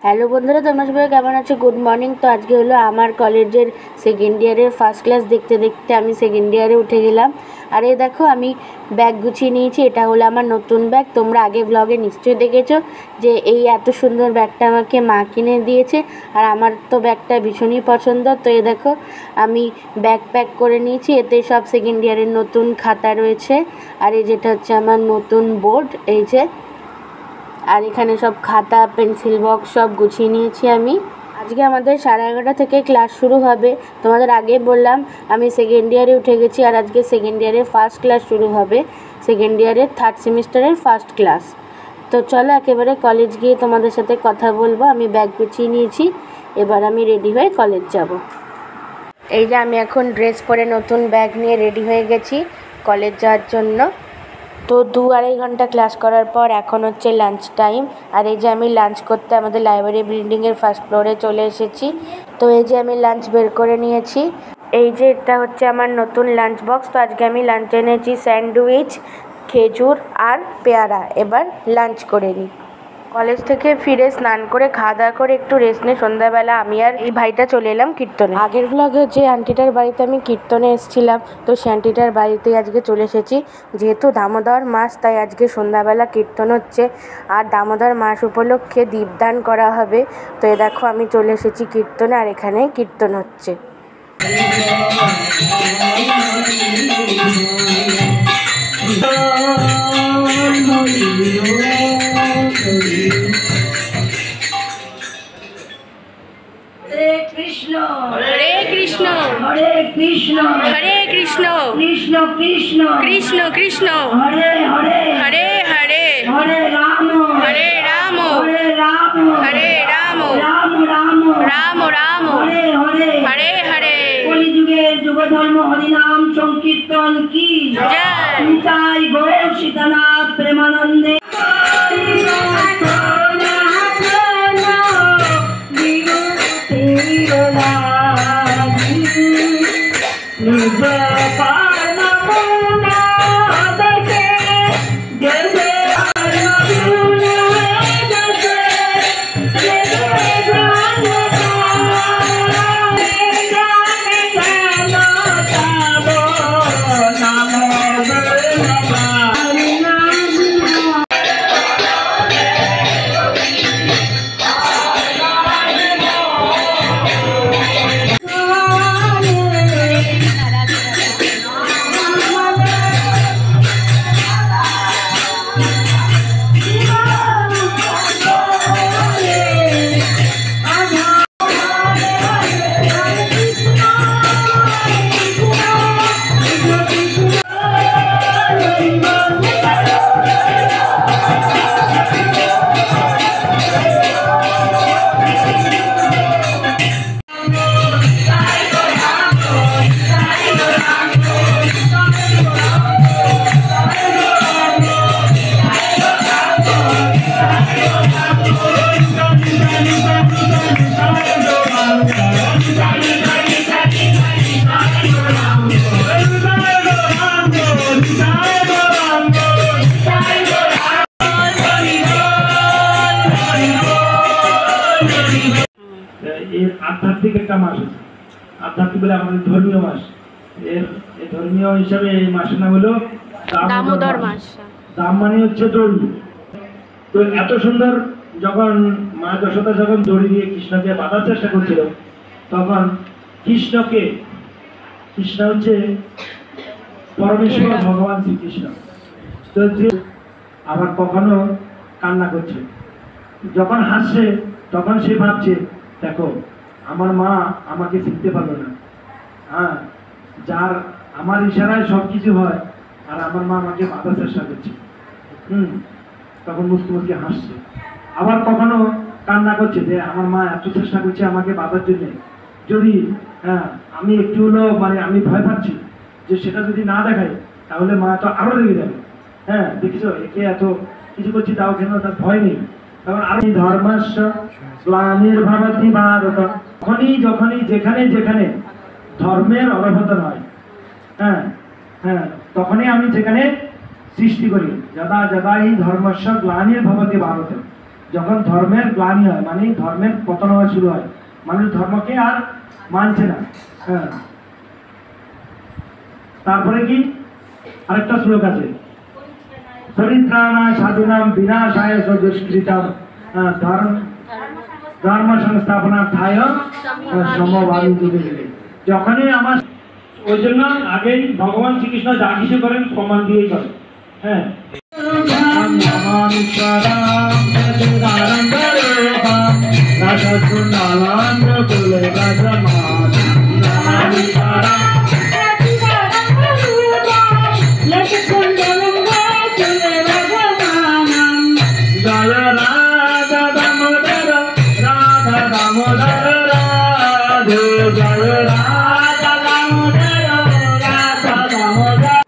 Hello বন্ধুরা, তোমরা সবাই কেমন আছো? Good morning. তো আজকে হলো আমার কলেজের সেকেন্ড ইয়ারের ফার্স্ট ক্লাস দেখতে দেখতে আমি সেকেন্ড ইয়ারে উঠে গেলাম। আর এই দেখো আমি ব্যাগ গুছিয়ে নিয়েছি। এটা হলো আমার নতুন ব্যাগ। তোমরা আগে ব্লগে নিশ্চয়ই দেখেছো যে এই এত সুন্দর ব্যাগটা আমাকে মা কিনে দিয়েছে। আর আমার তো ব্যাগটা ভীষণই পছন্দ। তো এই দেখো আমি ব্যাগ প্যাক করে নিয়েছি। এতে সব সেকেন্ড ইয়ারের নতুন খাতা রয়েছে। আর এই যেটা হচ্ছে আমার নতুন বোর্ড, এই যে। আর এখানে সব খাতা পেন্সিল বক্স সব গুছিয়ে নিয়েছি আমি। আজকে আমাদের 11:30 থেকে ক্লাস শুরু হবে। তোমাদের আগে বললাম আমি সেকেন্ড ইয়ারে উঠে গেছি। আর আজকে সেকেন্ড ইয়ারের ফার্স্ট ক্লাস শুরু হবে, সেকেন্ড ইয়ারের থার্ড সেমিস্টারের ফার্স্ট ক্লাস। তো চলো একেবারে কলেজ গিয়ে তোমাদের সাথে কথা বলবো। আমি ব্যাগ গুছিয়ে নিয়েছি, এবার আমি রেডি হয়ে কলেজ যাব। এই যে আমি এখন ড্রেস পরে নতুন ব্যাগ নিয়ে রেডি হয়ে গেছি কলেজ যাওয়ার জন্য। তো 2-2.5 ঘন্টা ক্লাস করার পর এখন হচ্ছে লাঞ্চ টাইম। আর এই যে আমি লাঞ্চ করতে আমাদের লাইব্রেরি বিল্ডিংয়ের ফার্স্ট ফ্লোরে চলে এসেছি। তো এই যে আমি লাঞ্চ বের করে নিয়েছি। এই যে এটা হচ্ছে আমার নতুন লাঞ্চ বক্স। তো আজকে আমি লাঞ্চে এনেছি স্যান্ডউইচ, খেজুর আর পেয়ারা। এবার লাঞ্চ করে নিই। কলেজ থেকে ফিরে স্নান করে খাওয়া দাওয়া করে একটু রেস্ট নিয়ে সন্ধ্যাবেলা আমি আর এই ভাইটা চলে এলাম কীর্তনে। আগের ব্লগে যে আন্টিটার বাড়িতে আমি কীর্তনে এসেছিলাম, তো সে আন্টিটার বাড়িতেই আজকে চলে এসেছি। যেহেতু দামোদর মাস, তাই আজকে সন্ধ্যাবেলা কীর্তন হচ্ছে। আর দামোদর মাস উপলক্ষে দীপদান করা হবে। তো এ দেখো আমি চলে এসেছি কীর্তনে, আর এখানে কীর্তন হচ্ছে। হরে কৃষ্ণ হরে কৃষ্ণ হরে কৃষ্ণ কৃষ্ণ কৃষ্ণ কৃষ্ণ কৃষ্ণ হরে হরে হরে হরে হরে রাম হরে রাম হরে রাম হরে রাম রাম রাম রাম রাম হরে হরে হরে হরে কলিযুগের যুগধর্ম হরিনাম সংকীর্তন কি জয়। নিতাই গৌর সীতানাথ প্রেমানন্দে। আধ্যাত্মিক একটা মাস আছে, আধ্যাত্মিক বলে আমাদের ধর্মীয় মাস। এর ধর্মীয় হিসাবে এই মাসের নাম হলো দামোদর মাস। দাম মানে হচ্ছে দড়ি। তো এত সুন্দর, যখন মা যশোদা যখন দড়ি দিয়ে কৃষ্ণকে বাঁধার চেষ্টা করছিল, তখন কৃষ্ণ হচ্ছে পরমেশ্বর ভগবান শ্রীকৃষ্ণ। তো আবার কখনো কান্না করছে, যখন হাসছে তখন সে ভাবছে, দেখো আমার মা আমাকে শিখতে পারলো না, হ্যাঁ, যার আমার ইশারায় সব কিছু হয়, আর আমার মা আমাকে বাঁধার চেষ্টা করছে। তখন মুসকে মুসকে হাসছে। আবার কখনো কান্না করছে যে আমার মা এত চেষ্টা করছে আমাকে বাঁধার জন্য, যদি আমি একটু হলো আমি ভয় পাচ্ছি যে সেটা যদি না দেখাই তাহলে মা তো আরো রেগে যাবে। হ্যাঁ, দেখছো একে এত কিছু করছি তাও কেন তার ভয় নেই। কারণ আর ধর্মাস্য গ্লানির্ভবতি ভারত, যখনই যেখানে যেখানে ধর্মের অবনতন হয়, তখনই আমি যেখানে সৃষ্টি করি, যদা যদা হি ধর্মস্য গ্লানির্ভবতি ভারত, যখন ধর্মের গ্লানি হয় মানে ধর্মের পতন হওয়া শুরু হয়, মানুষ ধর্মকে আর মানছে না। হ্যাঁ, তারপরে কি আরেকটা শ্লোক আছে, পরিত্রাণায় সাধুনাম বিনাশায় চ দুষ্কৃতাম ধর্ম সংস্থাপনার্থায় সমভাবী যুগে যুগে। যখনই আমার ওই জন্য আগেই ভগবান শ্রীকৃষ্ণ যা কিছু করেন প্রমাণ দিয়েই করেন। হ্যাঁ,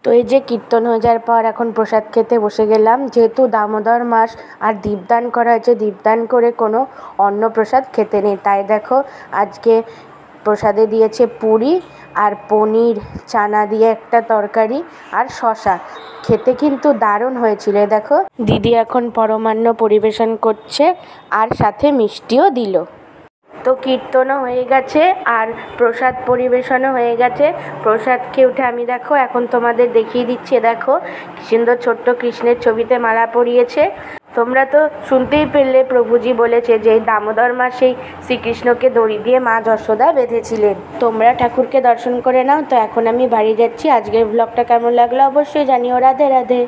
তো এই যে কীর্তন হয়ে যাওয়ার পর এখন প্রসাদ খেতে বসে গেলাম। যেহেতু দামোদর মাস আর দীপদান করা হয়েছে, দীপদান করে কোনো অন্ন প্রসাদ খেতে নেই, তাই দেখো আজকে প্রসাদে দিয়েছে পুরি আর পনির চানা দিয়ে একটা তরকারি আর শশা। খেতে কিন্তু দারুণ হয়েছিল। দেখো দিদি এখন পরমান্ন পরিবেশন করছে আর সাথে মিষ্টিও দিল। তো কীর্তনও হয়ে গেছে আর প্রসাদ পরিবেশনও হয়ে গেছে। প্রসাদ খেয়ে উঠে আমি দেখো এখন তোমাদের দেখিয়ে দিচ্ছি। দেখো কি সুন্দর ছোট্ট কৃষ্ণের ছবিতে মালা পরিয়েছে। তোমরা তো শুনতেই পেলে প্রভুজি বলেছে যে দামোদর মাসেই শ্রীকৃষ্ণকে দড়ি দিয়ে মা যশোদা বেঁধেছিলেন। তোমরা ঠাকুরকে দর্শন করে নাও। তো এখন আমি বাড়ি যাচ্ছি। আজকের ব্লগটা কেমন লাগলো অবশ্যই জানিও। রাধে রাধে।